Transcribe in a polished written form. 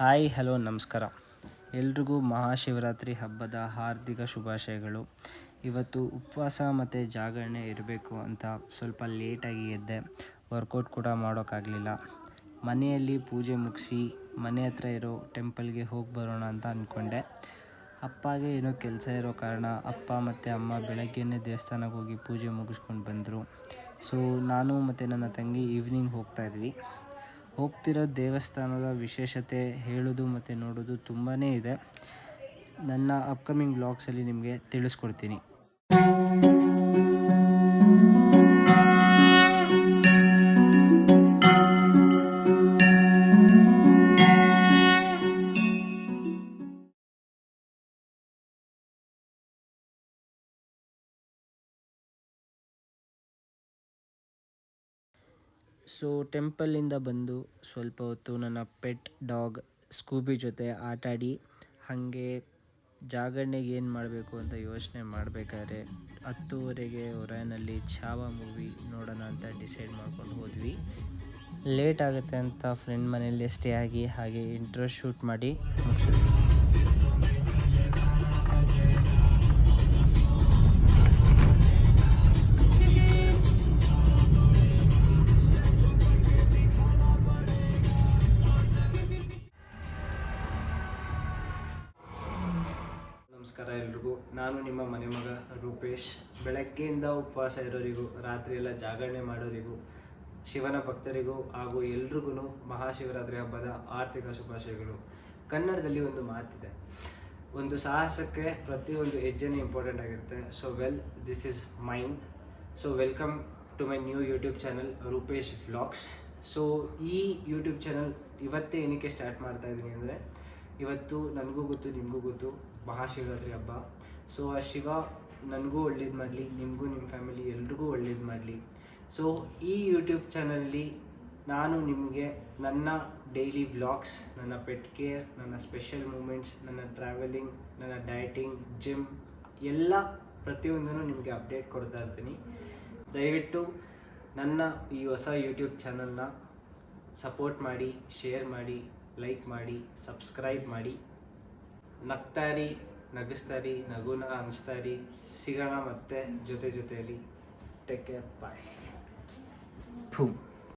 Hi hello ನಮಸ್ಕಾರ. ಎಲ್ರಿಗೂ ಮಹಾಶಿವರಾತ್ರಿ ಹಬ್ಬದ ಹಾರ್ದಿಕ ಶುಭಾಶಯಗಳು. ಇವತ್ತು ಉಪವಾಸ ಮತ್ತು ಜಾಗರಣೆ ಇರಬೇಕು ಅಂತ ಸ್ವಲ್ಪ ಲೇಟಾಗಿ ಎದ್ದೆ. ವರ್ಕೌಟ್ ಕೂಡ ಮಾಡೋಕ್ಕಾಗಲಿಲ್ಲ. ಮನೆಯಲ್ಲಿ ಪೂಜೆ ಮುಗಿಸಿ ಮನೆ ಹತ್ರ ಇರೋ ಟೆಂಪಲ್ಗೆ ಹೋಗಿ ಬರೋಣ ಅಂತ ಅಂದ್ಕೊಂಡೆ. ಅಪ್ಪಗೆ ಏನೋ ಕೆಲಸ ಇರೋ ಕಾರಣ ಅಪ್ಪ ಮತ್ತು ಅಮ್ಮ ಬೆಳಗ್ಗೆಯೇ ದೇವಸ್ಥಾನಕ್ಕೆ ಹೋಗಿ ಪೂಜೆ ಮುಗಿಸ್ಕೊಂಡು ಬಂದರು. ಸೊ ನಾನು ಮತ್ತು ನನ್ನ ತಂಗಿ ಈವ್ನಿಂಗ್ ಹೋಗ್ತಾಯಿದ್ವಿ. ಹೋಗ್ತಿರೋ ದೇವಸ್ಥಾನದ ವಿಶೇಷತೆ ಹೇಳೋದು ಮತ್ತು ನೋಡೋದು ತುಂಬಾ ಇದೆ. ನನ್ನ ಅಪ್ಕಮಿಂಗ್ ವ್ಲಾಗ್ಸಲ್ಲಿ ನಿಮಗೆ ತಿಳಿಸ್ಕೊಡ್ತೀನಿ. ಸೊ ಟೆಂಪಲ್ಲಿಂದ ಬಂದು ಸ್ವಲ್ಪ ಹೊತ್ತು ನನ್ನ ಪೆಟ್ ಡಾಗ್ ಸ್ಕೂಬಿ ಜೊತೆ ಆಟಾಡಿ ಹಾಗೆ ಜಾಗರಣೆಗೆ ಏನು ಮಾಡಬೇಕು ಅಂತ ಯೋಚನೆ ಮಾಡಬೇಕಾದ್ರೆ 10:30ಗೆ ಒರಾಯ್ನಲ್ಲಿ ಛಾವಾ ಮೂವಿ ನೋಡೋಣ ಅಂತ ಡಿಸೈಡ್ ಮಾಡ್ಕೊಂಡು ಹೋದ್ವಿ. ಲೇಟ್ ಆಗುತ್ತೆ ಅಂತ ಫ್ರೆಂಡ್ ಮನೆಯಲ್ಲೇ ಸ್ಟೇ ಆಗಿ ಹಾಗೆ ಇಂಟ್ರೋ ಶೂಟ್ ಮಾಡಿ ಮುಗಿಸಿದ್ವಿ. ನಮಸ್ಕಾರ ಎಲ್ರಿಗೂ. ನಾನು ನಿಮ್ಮ ಮನೆ ಮಗ ರೂಪೇಶ್. ಬೆಳಗ್ಗೆಯಿಂದ ಉಪವಾಸ ಇರೋರಿಗೂ ರಾತ್ರಿ ಎಲ್ಲ ಜಾಗರಣೆ ಮಾಡೋರಿಗೂ ಶಿವನ ಭಕ್ತರಿಗೂ ಹಾಗೂ ಎಲ್ರಿಗೂ ಮಹಾಶಿವರಾತ್ರಿ ಹಬ್ಬದ ಆರ್ಥಿಕ ಶುಭಾಶಯಗಳು. ಕನ್ನಡದಲ್ಲಿ ಒಂದು ಮಾತಿದೆ, ಒಂದು ಸಾಹಸಕ್ಕೆ ಪ್ರತಿಯೊಂದು ಹೆಜ್ಜೆನೇ ಇಂಪಾರ್ಟೆಂಟ್ ಆಗಿರುತ್ತೆ. So this is mine. So welcome to my new YouTube channel Rupesh vlogs. So ಈ ಯೂಟ್ಯೂಬ್ ಚಾನಲ್ ಇವತ್ತೇ ಏನಕ್ಕೆ ಸ್ಟಾರ್ಟ್ ಮಾಡ್ತಾ ಇದ್ದೀನಿ ಅಂದರೆ, ಇವತ್ತು ನನಗೂ ಗೊತ್ತು ನಿಮಗೂ ಗೊತ್ತು ಮಹಾಶಿವರಾತ್ರಿ ಹಬ್ಬ. ಸೊ ಆ ಶಿವ ನನಗೂ ಒಳ್ಳೇದು ಮಾಡಲಿ, ನಿಮಗೂ ನಿಮ್ಮ ಫ್ಯಾಮಿಲಿ ಎಲ್ರಿಗೂ ಒಳ್ಳೇದು ಮಾಡಲಿ. ಸೊ ಈ ಯೂಟ್ಯೂಬ್ ಚಾನಲ್ಲಿ ನಾನು ನಿಮಗೆ ನನ್ನ ಡೈಲಿ ವ್ಲಾಗ್ಸ್, ನನ್ನ ಪೆಟ್ ಕೇರ್, ನನ್ನ ಸ್ಪೆಷಲ್ ಮೂಮೆಂಟ್ಸ್, ನನ್ನ ಟ್ರಾವೆಲಿಂಗ್, ನನ್ನ ಡಯಟಿಂಗ್, ಜಿಮ್ ಎಲ್ಲ ಪ್ರತಿಯೊಂದನ್ನು ನಿಮಗೆ ಅಪ್ಡೇಟ್ ಕೊಡ್ತಾ ಇರ್ತೀನಿ. ದಯವಿಟ್ಟು ನನ್ನ ಈ ಹೊಸ ಯೂಟ್ಯೂಬ್ ಚಾನಲ್ನ ಸಪೋರ್ಟ್ ಮಾಡಿ, ಶೇರ್ ಮಾಡಿ, ಲೈಕ್ ಮಾಡಿ, ಸಬ್ಸ್ಕ್ರೈಬ್ ಮಾಡಿ. ನಗ್ತಾಯಿರಿ, ನಗಿಸ್ತಾಯಿರಿ, ನಗುನ ಅನಿಸ್ತಾಯಿರಿ. ಸಿಗೋಣ ಮತ್ತೆ ಜೊತೆಯಲ್ಲಿ. ಟೇಕ್ ಕೇರ್, ಬಾಯ್.